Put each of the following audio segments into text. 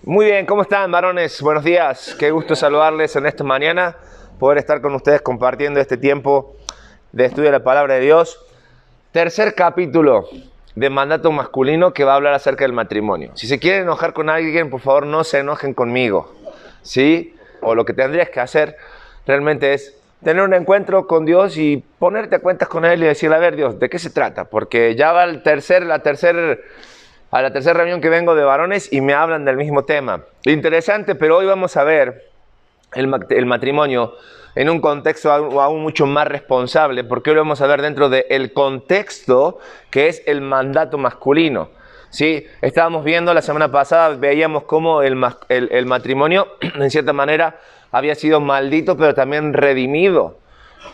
Muy bien, ¿cómo están, varones? Buenos días. Qué gusto saludarles en esta mañana, poder estar con ustedes compartiendo este tiempo de estudio de la palabra de Dios. Tercer capítulo de mandato masculino que va a hablar acerca del matrimonio. Si se quieren enojar con alguien, por favor no se enojen conmigo, ¿sí? O lo que tendrías que hacer realmente es tener un encuentro con Dios y ponerte a cuentas con Él y decirle, a ver, Dios, ¿de qué se trata? Porque ya va la tercera reunión que vengo de varones y me hablan del mismo tema. Interesante, pero hoy vamos a ver el matrimonio en un contexto aún mucho más responsable, porque hoy lo vamos a ver dentro del contexto que es el mandato masculino. ¿Sí? Estábamos viendo la semana pasada, veíamos cómo el matrimonio, en cierta manera, había sido maldito, pero también redimido.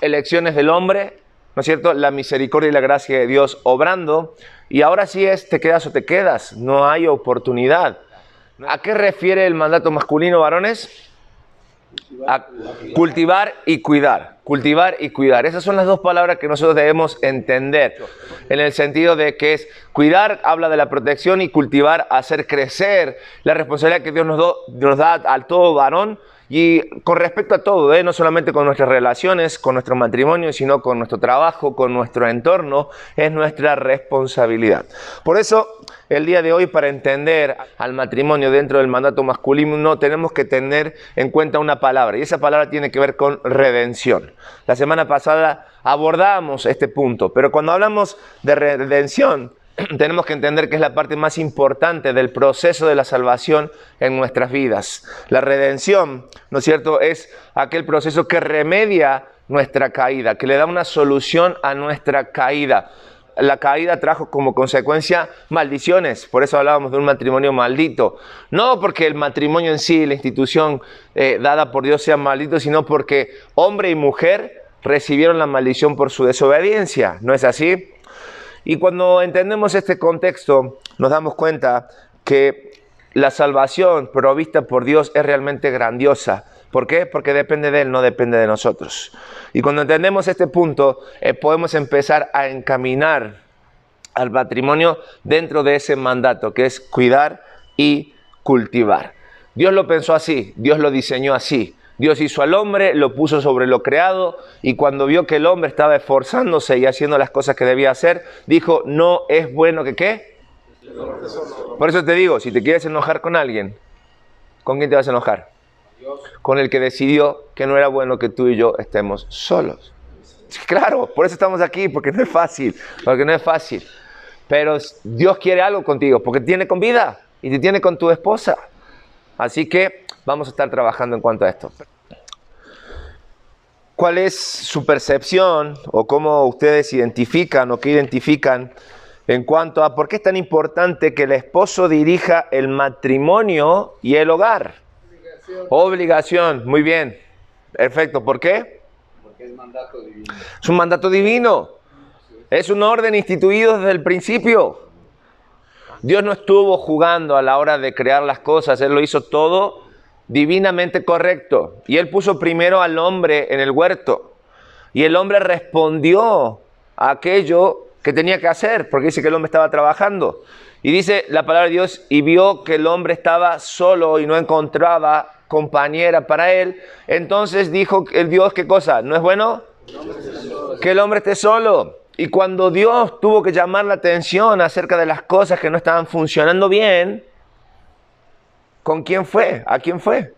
Elecciones del hombre, ¿no es cierto? La misericordia y la gracia de Dios obrando. Y ahora sí es, te quedas o te quedas, no hay oportunidad. ¿A qué refiere el mandato masculino, varones? A cultivar y cuidar. Cultivar y cuidar. Esas son las dos palabras que nosotros debemos entender. En el sentido de que es cuidar, habla de la protección, y cultivar, hacer crecer la responsabilidad que Dios nos da al todo varón. Y con respecto a todo, no solamente con nuestras relaciones, con nuestro matrimonio, sino con nuestro trabajo, con nuestro entorno, es nuestra responsabilidad. Por eso, el día de hoy, para entender al matrimonio dentro del mandato masculino, tenemos que tener en cuenta una palabra, y esa palabra tiene que ver con redención. La semana pasada abordamos este punto, pero cuando hablamos de redención, tenemos que entender que es la parte más importante del proceso de la salvación en nuestras vidas. La redención, ¿no es cierto?, es aquel proceso que remedia nuestra caída, que le da una solución a nuestra caída. La caída trajo como consecuencia maldiciones, por eso hablábamos de un matrimonio maldito. No porque el matrimonio en sí, la institución dada por Dios sea maldito, sino porque hombre y mujer recibieron la maldición por su desobediencia. ¿No es así? Y cuando entendemos este contexto, nos damos cuenta que la salvación provista por Dios es realmente grandiosa. ¿Por qué? Porque depende de Él, no depende de nosotros. Y cuando entendemos este punto, podemos empezar a encaminar al matrimonio dentro de ese mandato, que es cuidar y cultivar. Dios lo pensó así, Dios lo diseñó así. Dios hizo al hombre, lo puso sobre lo creado, y cuando vio que el hombre estaba esforzándose y haciendo las cosas que debía hacer, dijo, no es bueno que ¿qué? Por eso te digo, si te quieres enojar con alguien, ¿con quién te vas a enojar? Con el que decidió que no era bueno que tú y yo estemos solos. Claro, por eso estamos aquí, porque no es fácil, Pero Dios quiere algo contigo, porque te tiene con vida y te tiene con tu esposa. Así que vamos a estar trabajando en cuanto a esto. ¿Cuál es su percepción o cómo ustedes identifican o qué identifican en cuanto a por qué es tan importante que el esposo dirija el matrimonio y el hogar? Obligación, muy bien. Perfecto, ¿por qué? Porque es mandato divino. Es un mandato divino. Es un orden instituido desde el principio. Dios no estuvo jugando a la hora de crear las cosas, Él lo hizo todo divinamente correcto. Y Él puso primero al hombre en el huerto. Y el hombre respondió a aquello que tenía que hacer, porque dice que el hombre estaba trabajando. Y dice la palabra de Dios, y vio que el hombre estaba solo y no encontraba compañera para él. Entonces dijo el Dios, ¿qué cosa? ¿No es bueno? Que el hombre esté solo. Y cuando Dios tuvo que llamar la atención acerca de las cosas que no estaban funcionando bien, ¿con quién fue? ¿A quién fue?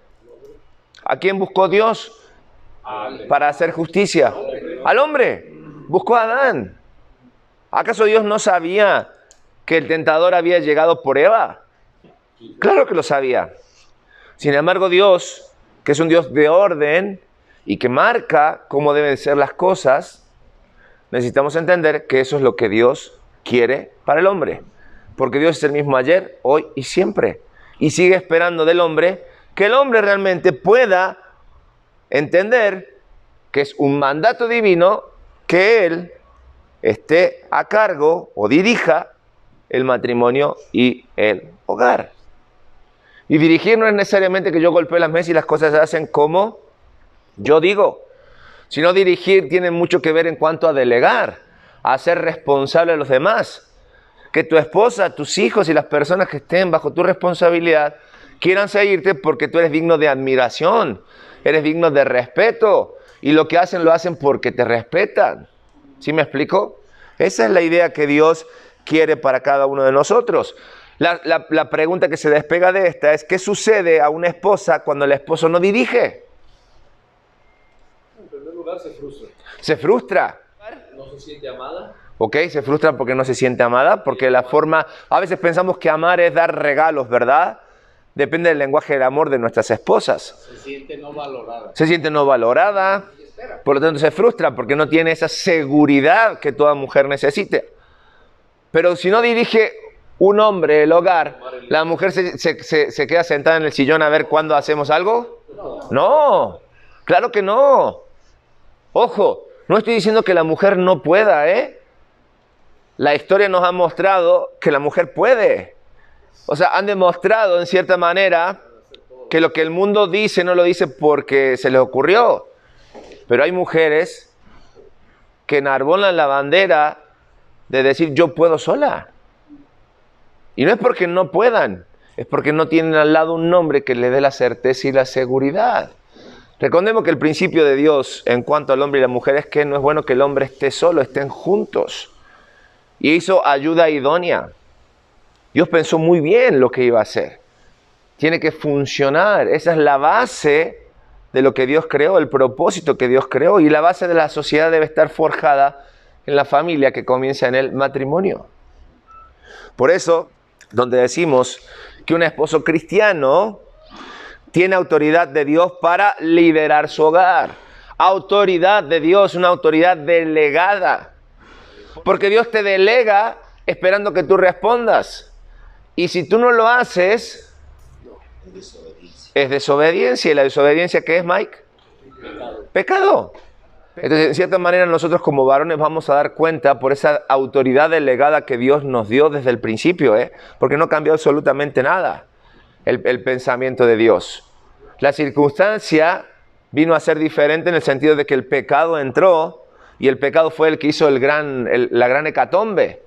¿A quién buscó Dios para hacer justicia? Al hombre. Buscó a Adán. ¿Acaso Dios no sabía que el tentador había llegado por Eva? Claro que lo sabía. Sin embargo, Dios, que es un Dios de orden y que marca cómo deben ser las cosas, necesitamos entender que eso es lo que Dios quiere para el hombre. Porque Dios es el mismo ayer, hoy y siempre. Y sigue esperando del hombre que el hombre realmente pueda entender que es un mandato divino que él esté a cargo o dirija el matrimonio y el hogar. Y dirigir no es necesariamente que yo golpee las mesas y las cosas se hacen como yo digo. Sino dirigir tiene mucho que ver en cuanto a delegar, a ser responsable a los demás. que tu esposa, tus hijos y las personas que estén bajo tu responsabilidad quieran seguirte porque tú eres digno de admiración, eres digno de respeto y lo que hacen lo hacen porque te respetan. ¿Sí me explico? Esa es la idea que Dios quiere para cada uno de nosotros. La pregunta que se despega de esta es: ¿qué sucede a una esposa cuando el esposo no dirige? En primer lugar, se frustra. Se frustra. No se siente amada. ¿Ok? Se frustra porque no se siente amada, porque la forma... A veces pensamos que amar es dar regalos, ¿verdad? Depende del lenguaje del amor de nuestras esposas. Se siente no valorada. Se siente no valorada, por lo tanto se frustra porque no tiene esa seguridad que toda mujer necesite. Pero si no dirige un hombre el hogar, ¿la mujer se queda sentada en el sillón a ver cuándo hacemos algo? No, claro que no. Ojo, no estoy diciendo que la mujer no pueda, ¿eh? La historia nos ha mostrado que la mujer puede. O sea, han demostrado en cierta manera que lo que el mundo dice no lo dice porque se les ocurrió. Pero hay mujeres que enarbolan la bandera de decir yo puedo sola. Y no es porque no puedan, es porque no tienen al lado un hombre que le dé la certeza y la seguridad. Recordemos que el principio de Dios en cuanto al hombre y la mujer es que no es bueno que el hombre esté solo, estén juntos. Y hizo ayuda idónea. Dios pensó muy bien lo que iba a hacer. Tiene que funcionar. Esa es la base de lo que Dios creó, el propósito que Dios creó. Y la base de la sociedad debe estar forjada en la familia que comienza en el matrimonio. Por eso, donde decimos que un esposo cristiano tiene autoridad de Dios para liderar su hogar. Autoridad de Dios, una autoridad delegada. Porque Dios te delega esperando que tú respondas. Y si tú no lo haces, es desobediencia. ¿Y la desobediencia qué es, Mike? Pecado. Entonces, en cierta manera, nosotros como varones vamos a dar cuenta por esa autoridad delegada que Dios nos dio desde el principio, porque no cambió absolutamente nada el pensamiento de Dios. La circunstancia vino a ser diferente en el sentido de que el pecado entró y el pecado fue el que hizo la gran hecatombe,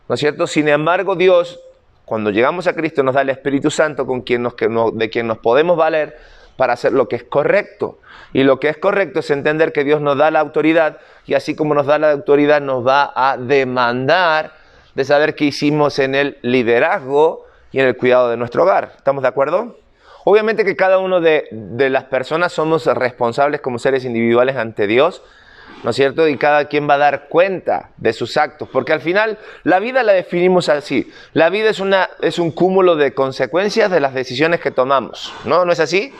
¿no es cierto? Sin embargo, Dios, cuando llegamos a Cristo, nos da el Espíritu Santo de quien nos podemos valer para hacer lo que es correcto. Y lo que es correcto es entender que Dios nos da la autoridad y así como nos da la autoridad nos va a demandar de saber qué hicimos en el liderazgo y en el cuidado de nuestro hogar. ¿Estamos de acuerdo? Obviamente que cada uno de las personas somos responsables como seres individuales ante Dios, ¿no es cierto? Y cada quien va a dar cuenta de sus actos, porque al final la vida la definimos así. La vida es un cúmulo de consecuencias de las decisiones que tomamos, ¿no? ¿No es así?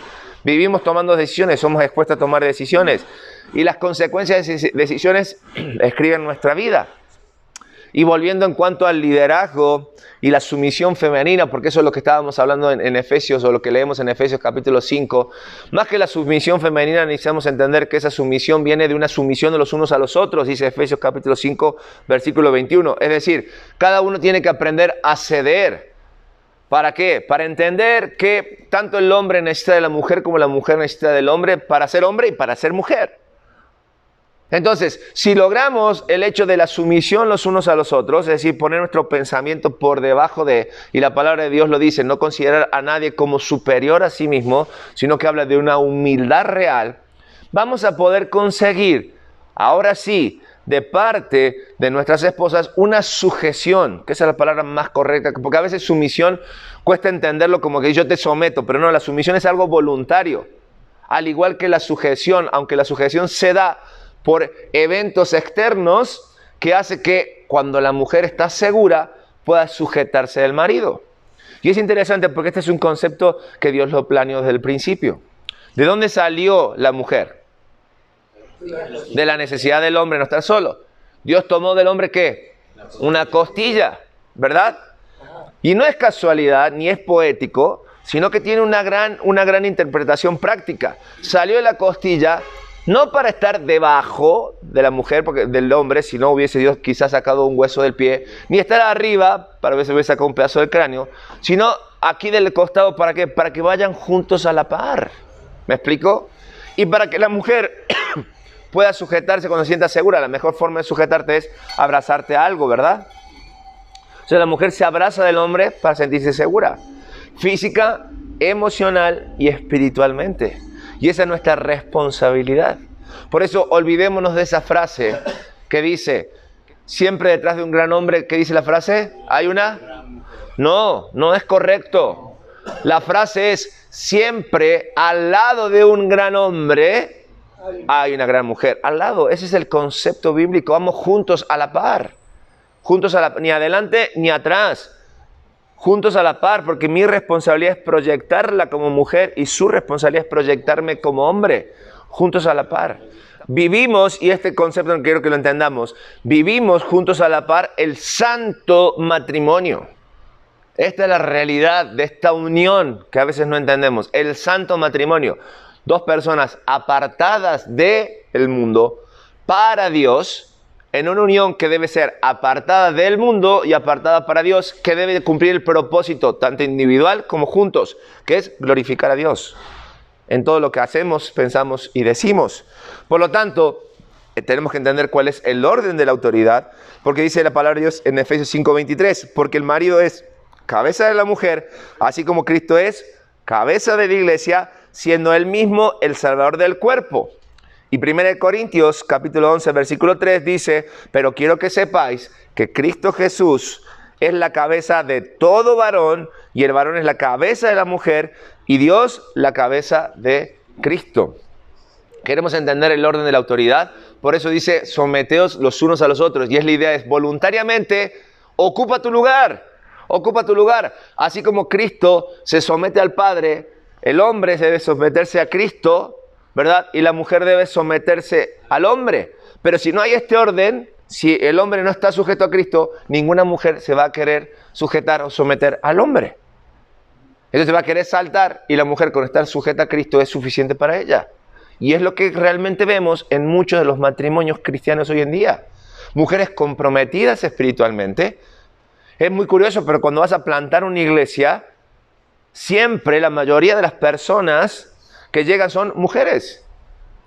Vivimos tomando decisiones, somos expuestos a tomar decisiones y las consecuencias de esas decisiones escriben nuestra vida. Y volviendo en cuanto al liderazgo y la sumisión femenina, porque eso es lo que estábamos hablando en Efesios, o lo que leemos en Efesios capítulo 5, más que la sumisión femenina necesitamos entender que esa sumisión viene de una sumisión de los unos a los otros, dice Efesios capítulo 5, versículo 21. Es decir, cada uno tiene que aprender a ceder. ¿Para qué? Para entender que tanto el hombre necesita de la mujer como la mujer necesita del hombre para ser hombre y para ser mujer. Entonces, si logramos el hecho de la sumisión los unos a los otros, es decir, poner nuestro pensamiento por debajo de, y la palabra de Dios lo dice, no considerar a nadie como superior a sí mismo, sino que habla de una humildad real, vamos a poder conseguir, ahora sí, de parte de nuestras esposas, una sujeción, que esa es la palabra más correcta, porque a veces sumisión cuesta entenderlo como que yo te someto, pero no, la sumisión es algo voluntario, al igual que la sujeción, aunque la sujeción se da por eventos externos que hace que cuando la mujer está segura pueda sujetarse del marido. Y es interesante porque este es un concepto que Dios lo planeó desde el principio. ¿De dónde salió la mujer? De la necesidad del hombre no estar solo. Dios tomó del hombre ¿qué? Una costilla, ¿verdad? Y no es casualidad ni es poético, sino que tiene una gran interpretación práctica. Salió de la costilla no para estar debajo de la mujer, porque del hombre, si no hubiese Dios quizás sacado un hueso del pie, ni estar arriba, para ver si hubiese sacado un pedazo del cráneo, sino aquí del costado, ¿para qué? Para que vayan juntos a la par. ¿Me explico? Y para que la mujer pueda sujetarse cuando se sienta segura. La mejor forma de sujetarte es abrazarte a algo, ¿verdad? O sea, la mujer se abraza del hombre para sentirse segura. Física, emocional y espiritualmente. Y esa es nuestra responsabilidad. Por eso olvidémonos de esa frase que dice, siempre detrás de un gran hombre, ¿qué dice la frase? ¿Hay una? No, no es correcto. La frase es, siempre al lado de un gran hombre hay una gran mujer. Al lado, ese es el concepto bíblico. Vamos juntos a la par. Juntos a la par, ni adelante ni atrás. Juntos a la par, porque mi responsabilidad es proyectarla como mujer y su responsabilidad es proyectarme como hombre. Juntos a la par. Vivimos, y este concepto no quiero que lo entendamos, vivimos juntos a la par el santo matrimonio. Esta es la realidad de esta unión que a veces no entendemos. El santo matrimonio. Dos personas apartadas del mundo para Dios, en una unión que debe ser apartada del mundo y apartada para Dios, que debe cumplir el propósito, tanto individual como juntos, que es glorificar a Dios en todo lo que hacemos, pensamos y decimos. Por lo tanto, tenemos que entender cuál es el orden de la autoridad, porque dice la palabra de Dios en Efesios 5:23, porque el marido es cabeza de la mujer, así como Cristo es cabeza de la iglesia, siendo él mismo el salvador del cuerpo. Y 1 Corintios capítulo 11 versículo 3 dice, pero quiero que sepáis que Cristo Jesús es la cabeza de todo varón, y el varón es la cabeza de la mujer, y Dios la cabeza de Cristo. Queremos entender el orden de la autoridad, por eso dice, someteos los unos a los otros, y es la idea, es voluntariamente, ocupa tu lugar. Ocupa tu lugar. Así como Cristo se somete al Padre, el hombre debe someterse a Cristo, ¿verdad? Y la mujer debe someterse al hombre. Pero si no hay este orden, si el hombre no está sujeto a Cristo, ninguna mujer se va a querer sujetar o someter al hombre. Entonces va a querer saltar, y la mujer con estar sujeta a Cristo es suficiente para ella. Y es lo que realmente vemos en muchos de los matrimonios cristianos hoy en día. Mujeres comprometidas espiritualmente. Es muy curioso, pero cuando vas a plantar una iglesia, siempre la mayoría de las personas que llegan son mujeres.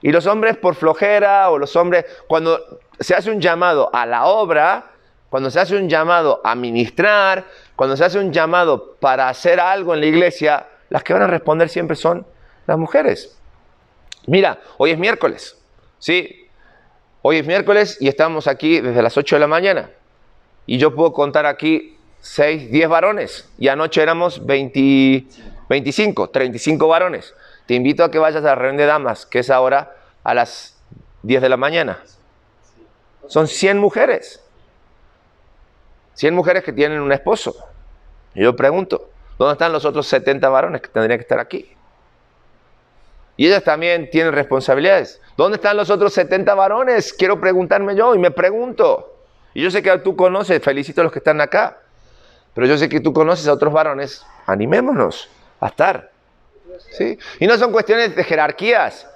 Y los hombres por flojera, o los hombres, cuando se hace un llamado a la obra, cuando se hace un llamado a ministrar, cuando se hace un llamado para hacer algo en la iglesia, las que van a responder siempre son las mujeres. Mira, hoy es miércoles, ¿sí? Hoy es miércoles y estamos aquí desde las 8 de la mañana. Y yo puedo contar aquí 6, 10 varones. Y anoche éramos 25, 35 varones. Te invito a que vayas a la reunión de damas, que es ahora a las 10 de la mañana. Son 100 mujeres. 100 mujeres que tienen un esposo. Y yo pregunto, ¿dónde están los otros 70 varones que tendrían que estar aquí? Y ellas también tienen responsabilidades. ¿Dónde están los otros 70 varones? Quiero preguntarme yo, y me pregunto. Y yo sé que tú conoces, felicito a los que están acá, pero yo sé que tú conoces a otros varones. Animémonos a estar, ¿sí? Y no son cuestiones de jerarquías,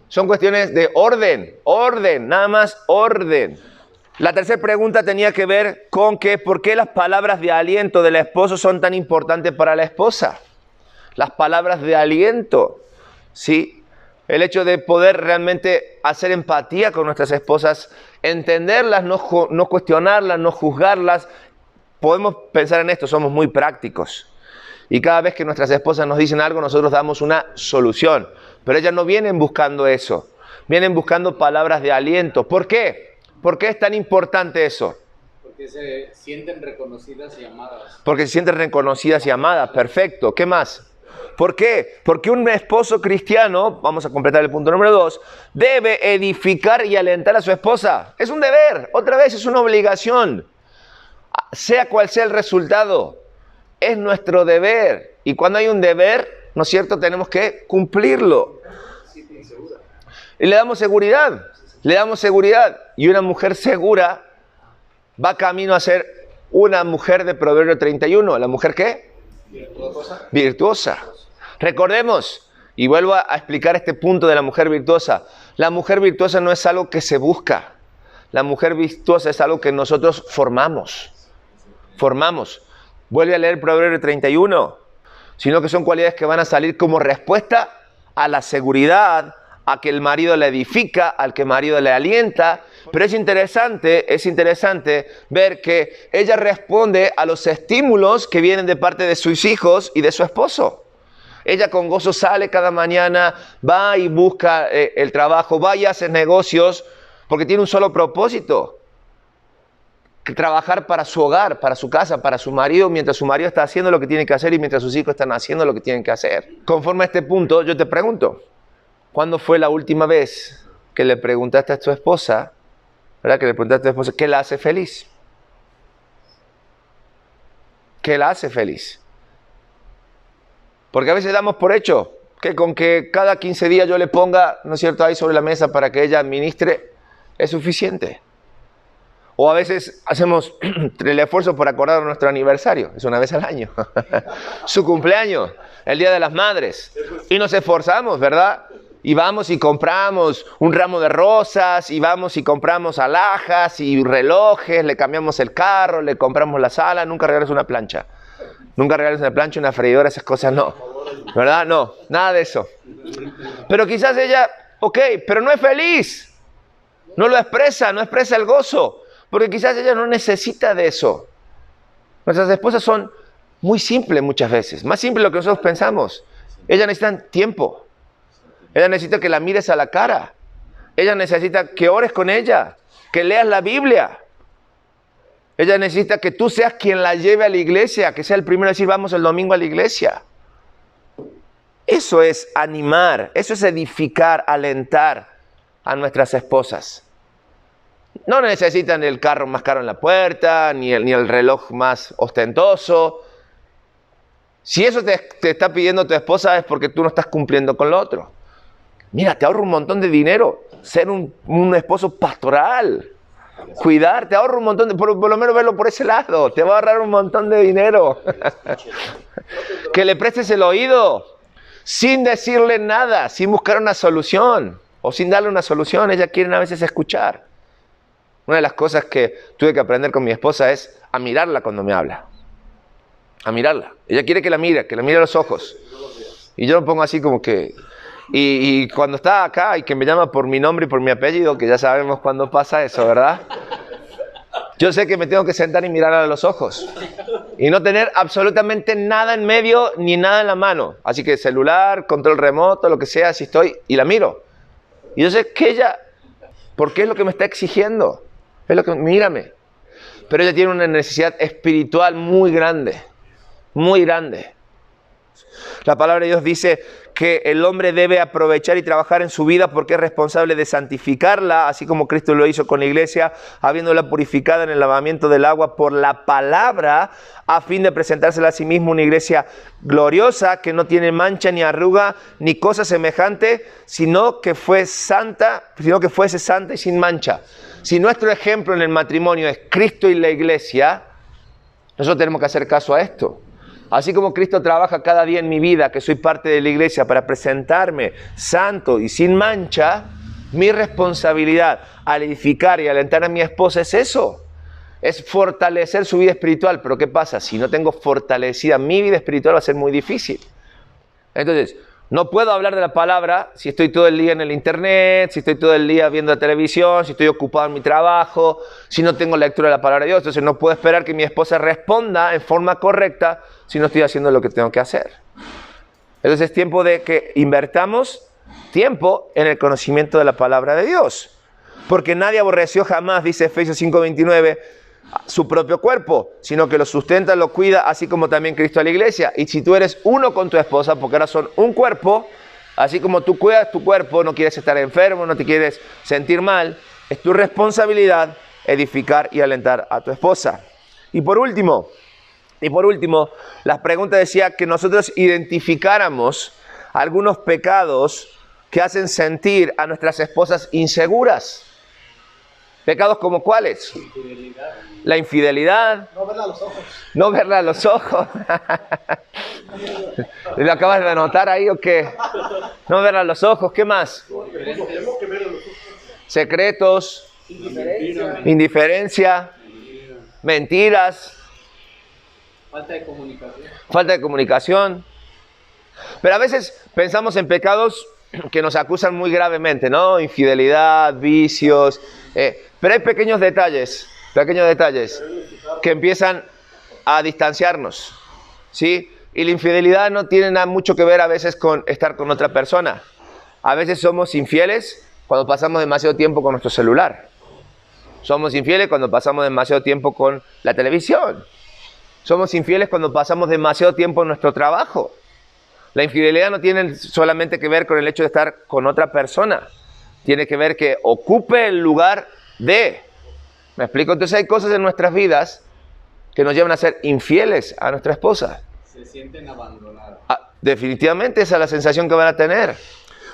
son cuestiones de orden, nada más orden. La tercera pregunta tenía que ver con que ¿por qué las palabras de aliento del esposo son tan importantes para la esposa? Las palabras de aliento, ¿sí? El hecho de poder realmente hacer empatía con nuestras esposas, entenderlas, no cuestionarlas, no juzgarlas. Podemos pensar en esto, somos muy prácticos. Y cada vez que nuestras esposas nos dicen algo, nosotros damos una solución. Pero ellas no vienen buscando eso, vienen buscando palabras de aliento. ¿Por qué? ¿Por qué es tan importante eso? Porque se sienten reconocidas y amadas. Porque se sienten reconocidas y amadas, perfecto. ¿Qué más? ¿Por qué? Porque un esposo cristiano, vamos a completar el punto número 2, debe edificar y alentar a su esposa. Es un deber, otra vez es una obligación. Sea cual sea el resultado, es nuestro deber. Y cuando hay un deber, ¿no es cierto?, tenemos que cumplirlo. Y le damos seguridad, Y una mujer segura va camino a ser una mujer de Proverbio 31. ¿La mujer qué? Virtuosa. Recordemos, y vuelvo a explicar este punto de la mujer virtuosa. La mujer virtuosa no es algo que se busca. La mujer virtuosa es algo que nosotros formamos. Vuelve a leer Proverbio 31. Sino que son cualidades que van a salir como respuesta a la seguridad, a que el marido la edifica, al que el marido le alienta. Pero es interesante ver que ella responde a los estímulos que vienen de parte de sus hijos y de su esposo. Ella con gozo sale cada mañana, va y busca el trabajo, va y hace negocios, porque tiene un solo propósito. Trabajar para su hogar, para su casa, para su marido, mientras su marido está haciendo lo que tiene que hacer y mientras sus hijos están haciendo lo que tienen que hacer. Conforme a este punto, yo te pregunto, ¿cuándo fue la última vez que le preguntaste a tu esposa, ¿verdad? Que le preguntaste a tu esposa, ¿qué la hace feliz? ¿Qué la hace feliz? Porque a veces damos por hecho que con que cada 15 días yo le ponga, ¿no es cierto?, ahí sobre la mesa para que ella administre, es suficiente. O a veces hacemos el esfuerzo por acordar nuestro aniversario, es una vez al año, su cumpleaños, el Día de las Madres, y nos esforzamos, ¿verdad? Y vamos y compramos un ramo de rosas, y vamos y compramos alhajas y relojes, le cambiamos el carro, le compramos la sala, nunca regales una plancha. Nunca regales una plancha, una freidora, esas cosas no, ¿verdad? No, nada de eso. Pero quizás ella, ok, pero no es feliz, no lo expresa, no expresa el gozo. Porque quizás ella no necesita de eso. Nuestras esposas son muy simples muchas veces, más simples de lo que nosotros pensamos. Ellas necesitan tiempo. Ella necesita que la mires a la cara. Ella necesita que ores con ella, que leas la Biblia. Ella necesita que tú seas quien la lleve a la iglesia, que sea el primero a decir vamos el domingo a la iglesia. Eso es animar, eso es edificar, alentar a nuestras esposas. No necesitan el carro más caro en la puerta, ni el reloj más ostentoso. Si eso te está pidiendo tu esposa es porque tú no estás cumpliendo con lo otro. Mira, te ahorra un montón de dinero ser un esposo pastoral. Cuidar, te ahorra un montón de... Por lo menos verlo por ese lado. Te va a ahorrar un montón de dinero. Que le prestes el oído sin decirle nada, sin buscar una solución o sin darle una solución. Ellas quieren a veces escuchar. Una de las cosas que tuve que aprender con mi esposa es a mirarla cuando me habla. A mirarla. Ella quiere que la mire a los ojos. Y yo me pongo así como que... Y cuando está acá y que me llama por mi nombre y por mi apellido, que ya sabemos cuándo pasa eso, ¿verdad? Yo sé que me tengo que sentar y mirar a los ojos. Y no tener absolutamente nada en medio ni nada en la mano. Así que celular, control remoto, lo que sea, si estoy, y la miro. Y yo sé que ella... ¿Por qué es lo que me está exigiendo? Es lo que, mírame. Pero ella tiene una necesidad espiritual muy grande. Muy grande. La palabra de Dios dice que el hombre debe aprovechar y trabajar en su vida porque es responsable de santificarla, así como Cristo lo hizo con la iglesia, habiéndola purificada en el lavamiento del agua por la palabra, a fin de presentársela a sí mismo una iglesia gloriosa, que no tiene mancha ni arruga ni cosa semejante, sino que fuese santa y sin mancha. Si nuestro ejemplo en el matrimonio es Cristo y la iglesia, nosotros tenemos que hacer caso a esto. Así como Cristo trabaja cada día en mi vida, que soy parte de la iglesia, para presentarme santo y sin mancha, mi responsabilidad al edificar y alentar a mi esposa es eso. Es fortalecer su vida espiritual. Pero ¿qué pasa? Si no tengo fortalecida mi vida espiritual va a ser muy difícil. Entonces, no puedo hablar de la palabra si estoy todo el día en el internet, si estoy todo el día viendo la televisión, si estoy ocupado en mi trabajo, si no tengo lectura de la palabra de Dios. Entonces no puedo esperar que mi esposa responda en forma correcta si no estoy haciendo lo que tengo que hacer. Entonces es tiempo de que invertamos tiempo en el conocimiento de la palabra de Dios. Porque nadie aborreció jamás, dice Efesios 5:29, su propio cuerpo, sino que lo sustenta, lo cuida, así como también Cristo a la iglesia. Y si tú eres uno con tu esposa, porque ahora son un cuerpo, así como tú cuidas tu cuerpo, no quieres estar enfermo, no te quieres sentir mal, es tu responsabilidad edificar y alentar a tu esposa. Y por último, las preguntas decía que nosotros identificáramos algunos pecados que hacen sentir a nuestras esposas inseguras. ¿Pecados como cuáles? La infidelidad. No verla a los ojos. No verla a los ojos. ¿Lo acabas de anotar ahí o qué? No verla a los ojos. ¿Qué más? Secretos. Indiferencia. Mentiras. Falta de comunicación. Pero a veces pensamos en pecados que nos acusan muy gravemente, ¿no? Infidelidad, vicios, pero hay pequeños detalles que empiezan a distanciarnos, ¿sí? Y la infidelidad no tiene nada mucho que ver a veces con estar con otra persona. A veces somos infieles cuando pasamos demasiado tiempo con nuestro celular. Somos infieles cuando pasamos demasiado tiempo con la televisión. Somos infieles cuando pasamos demasiado tiempo en nuestro trabajo. La infidelidad no tiene solamente que ver con el hecho de estar con otra persona. Tiene que ver que ocupe el lugar de. ¿Me explico? Entonces hay cosas en nuestras vidas que nos llevan a ser infieles a nuestra esposa. Se sienten abandonados. Definitivamente esa es la sensación que van a tener.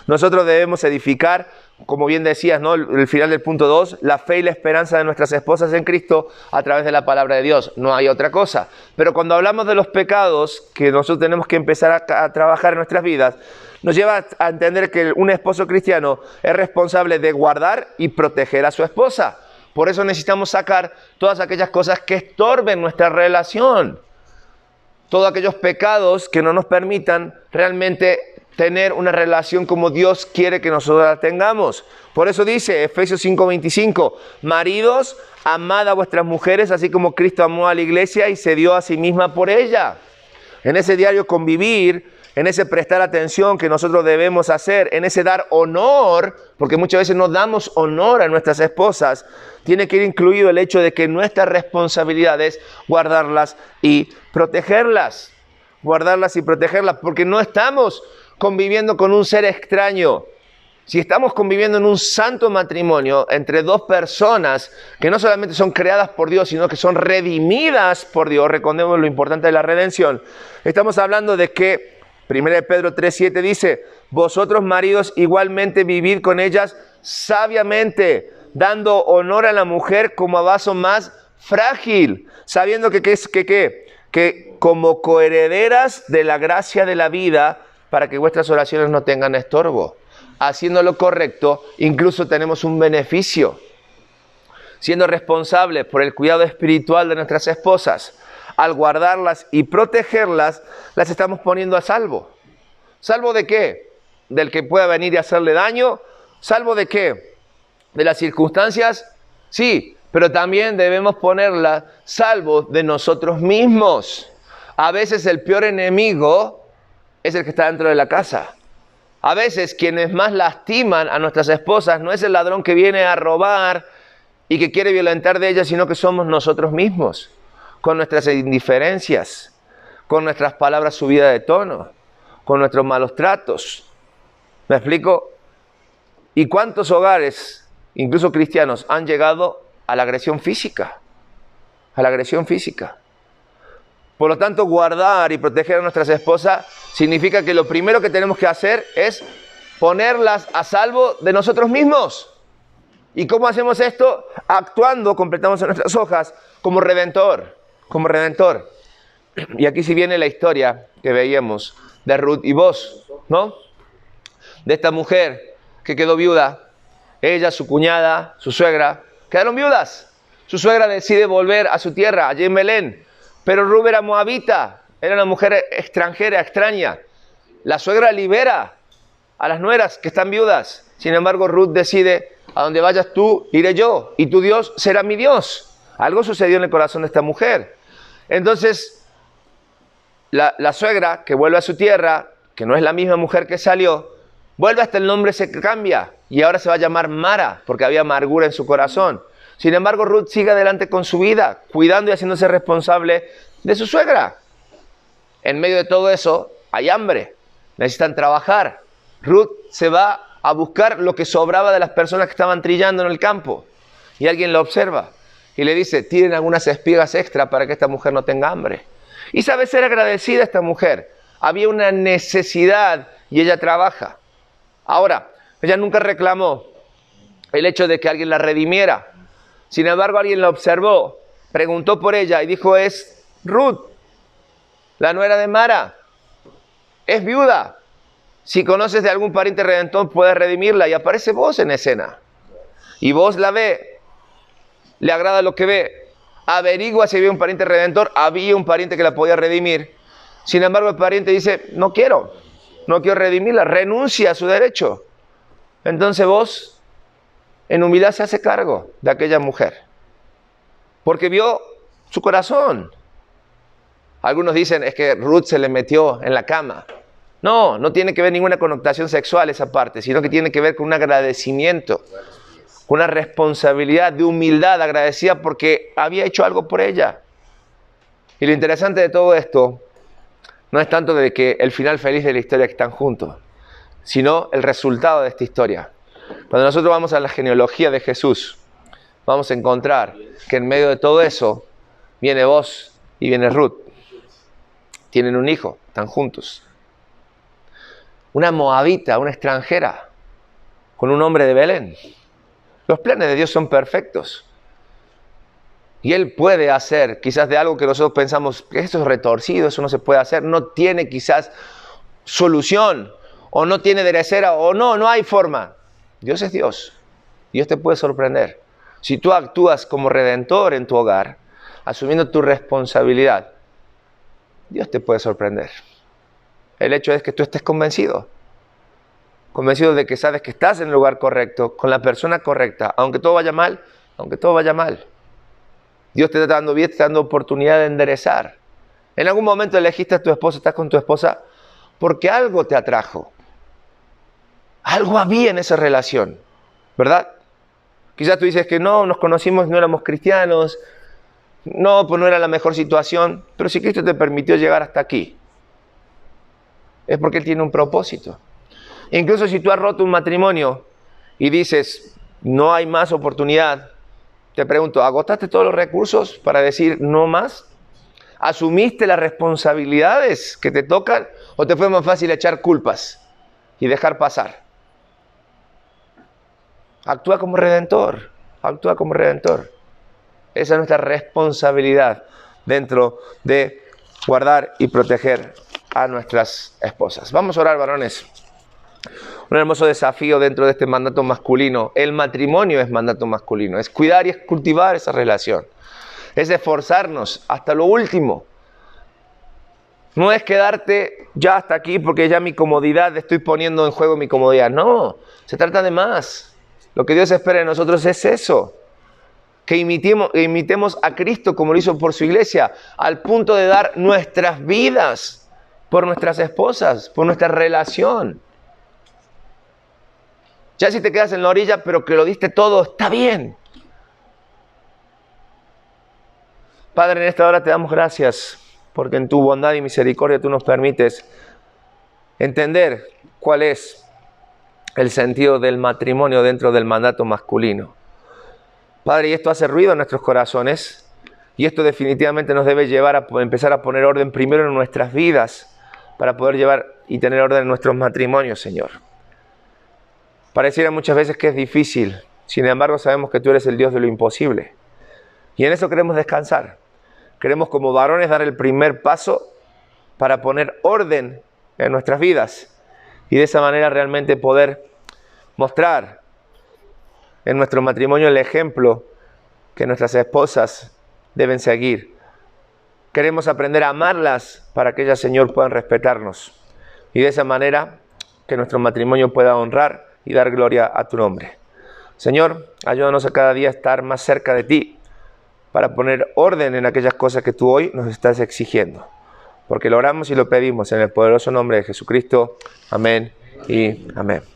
Nosotros debemos edificar, como bien decías, ¿no? El final del punto 2, la fe y la esperanza de nuestras esposas en Cristo a través de la palabra de Dios. No hay otra cosa. Pero cuando hablamos de los pecados que nosotros tenemos que empezar a trabajar en nuestras vidas, nos lleva a entender que un esposo cristiano es responsable de guardar y proteger a su esposa. Por eso necesitamos sacar todas aquellas cosas que estorben nuestra relación. Todos aquellos pecados que no nos permitan realmente tener una relación como Dios quiere que nosotros la tengamos. Por eso dice Efesios 5:25, maridos, amad a vuestras mujeres, así como Cristo amó a la iglesia y se dio a sí misma por ella. En ese diario convivir, en ese prestar atención que nosotros debemos hacer, en ese dar honor, porque muchas veces no damos honor a nuestras esposas, tiene que ir incluido el hecho de que nuestra responsabilidad es guardarlas y protegerlas. Guardarlas y protegerlas, porque no estamos conviviendo con un ser extraño. Si estamos conviviendo en un santo matrimonio entre dos personas que no solamente son creadas por Dios, sino que son redimidas por Dios, recordemos lo importante de la redención, estamos hablando de que 1 Pedro 3:7 dice, vosotros maridos igualmente vivid con ellas sabiamente, dando honor a la mujer como a vaso más frágil, sabiendo que como coherederas de la gracia de la vida, para que vuestras oraciones no tengan estorbo. Haciendo lo correcto, incluso tenemos un beneficio. Siendo responsables por el cuidado espiritual de nuestras esposas, al guardarlas y protegerlas, las estamos poniendo a salvo. ¿Salvo de qué? Del que pueda venir y hacerle daño. ¿Salvo de qué? ¿De las circunstancias? Sí, pero también debemos ponerlas salvo de nosotros mismos. A veces el peor enemigo es el que está dentro de la casa. A veces quienes más lastiman a nuestras esposas no es el ladrón que viene a robar y que quiere violentar de ellas, sino que somos nosotros mismos, con nuestras indiferencias, con nuestras palabras subidas de tono, con nuestros malos tratos. ¿Me explico? ¿Y cuántos hogares, incluso cristianos, han llegado a la agresión física? A la agresión física. Por lo tanto, guardar y proteger a nuestras esposas significa que lo primero que tenemos que hacer es ponerlas a salvo de nosotros mismos. ¿Y cómo hacemos esto? Actuando, completamos en nuestras hojas, como redentor. Como redentor. Y aquí sí viene la historia que veíamos de Ruth y Boaz, ¿no? De esta mujer que quedó viuda. Ella, su cuñada, su suegra, quedaron viudas. Su suegra decide volver a su tierra, allí en Belén. Pero Ruth era moabita, era una mujer extranjera, extraña. La suegra libera a las nueras que están viudas. Sin embargo, Ruth decide, a donde vayas tú, iré yo, y tu Dios será mi Dios. Algo sucedió en el corazón de esta mujer. Entonces, la suegra que vuelve a su tierra, que no es la misma mujer que salió, vuelve hasta el nombre se cambia, y ahora se va a llamar Mara, porque había amargura en su corazón. Sin embargo, Ruth sigue adelante con su vida, cuidando y haciéndose responsable de su suegra. En medio de todo eso, hay hambre, necesitan trabajar. Ruth se va a buscar lo que sobraba de las personas que estaban trillando en el campo. Y alguien la observa y le dice, tiren algunas espigas extra para que esta mujer no tenga hambre. Y sabe ser agradecida esta mujer. Había una necesidad y ella trabaja. Ahora, ella nunca reclamó el hecho de que alguien la redimiera. Sin embargo, alguien la observó, preguntó por ella y dijo, es Ruth, la nuera de Mara, es viuda. Si conoces de algún pariente redentor, puedes redimirla. Y aparece Boaz en escena. Y Boaz la ve, le agrada lo que ve, averigua si había un pariente redentor, había un pariente que la podía redimir. Sin embargo, el pariente dice, no quiero. no quiero redimirla, renuncia a su derecho. Entonces vos, en humildad, se hace cargo de aquella mujer. Porque vio su corazón. Algunos dicen, es que Ruth se le metió en la cama. No, no tiene que ver ninguna connotación sexual esa parte, sino que tiene que ver con un agradecimiento, con una responsabilidad de humildad, agradecida porque había hecho algo por ella. Y lo interesante de todo esto no es tanto de que el final feliz de la historia que están juntos, sino el resultado de esta historia. Cuando nosotros vamos a la genealogía de Jesús, vamos a encontrar que en medio de todo eso viene Boaz y viene Ruth. Tienen un hijo, están juntos. Una moabita, una extranjera, con un hombre de Belén. Los planes de Dios son perfectos. Y Él puede hacer quizás de algo que nosotros pensamos que esto es retorcido, eso no se puede hacer, no tiene quizás solución, o no tiene derecera, o no hay forma. Dios es Dios. Dios te puede sorprender. Si tú actúas como redentor en tu hogar, asumiendo tu responsabilidad, Dios te puede sorprender. El hecho es que tú estés convencido de que sabes que estás en el lugar correcto, con la persona correcta, aunque todo vaya mal, Dios te está dando vida, te está dando oportunidad de enderezar. En algún momento elegiste a tu esposa, estás con tu esposa, porque algo te atrajo. Algo había en esa relación, ¿verdad? Quizás tú dices que no, nos conocimos, no éramos cristianos, no, pues no era la mejor situación, pero si Cristo te permitió llegar hasta aquí, es porque Él tiene un propósito. Incluso si tú has roto un matrimonio y dices, no hay más oportunidad, te pregunto, ¿agotaste todos los recursos para decir no más? ¿Asumiste las responsabilidades que te tocan o te fue más fácil echar culpas y dejar pasar? Actúa como redentor, actúa como redentor. Esa es nuestra responsabilidad dentro de guardar y proteger a nuestras esposas. Vamos a orar, varones. Un hermoso desafío dentro de este mandato masculino. El matrimonio es mandato masculino. Es cuidar y es cultivar esa relación. Es esforzarnos hasta lo último. No es quedarte ya hasta aquí porque ya mi comodidad, estoy poniendo en juego mi comodidad. No, se trata de más. Lo que Dios espera de nosotros es eso. Que imitemos a Cristo como lo hizo por su iglesia, al punto de dar nuestras vidas por nuestras esposas, por nuestra relación. Ya si te quedas en la orilla, pero que lo diste todo, está bien. Padre, en esta hora te damos gracias, porque en tu bondad y misericordia tú nos permites entender cuál es el sentido del matrimonio dentro del mandato masculino. Padre, y esto hace ruido en nuestros corazones, y esto definitivamente nos debe llevar a empezar a poner orden primero en nuestras vidas, para poder llevar y tener orden en nuestros matrimonios, Señor. Pareciera muchas veces que es difícil, sin embargo sabemos que tú eres el Dios de lo imposible. Y en eso queremos descansar. Queremos como varones dar el primer paso para poner orden en nuestras vidas. Y de esa manera realmente poder mostrar en nuestro matrimonio el ejemplo que nuestras esposas deben seguir. Queremos aprender a amarlas para que ellas, Señor, puedan respetarnos. Y de esa manera que nuestro matrimonio pueda honrar y dar gloria a tu nombre. Señor, ayúdanos a cada día a estar más cerca de ti para poner orden en aquellas cosas que tú hoy nos estás exigiendo. Porque lo oramos y lo pedimos en el poderoso nombre de Jesucristo. Amén y amén.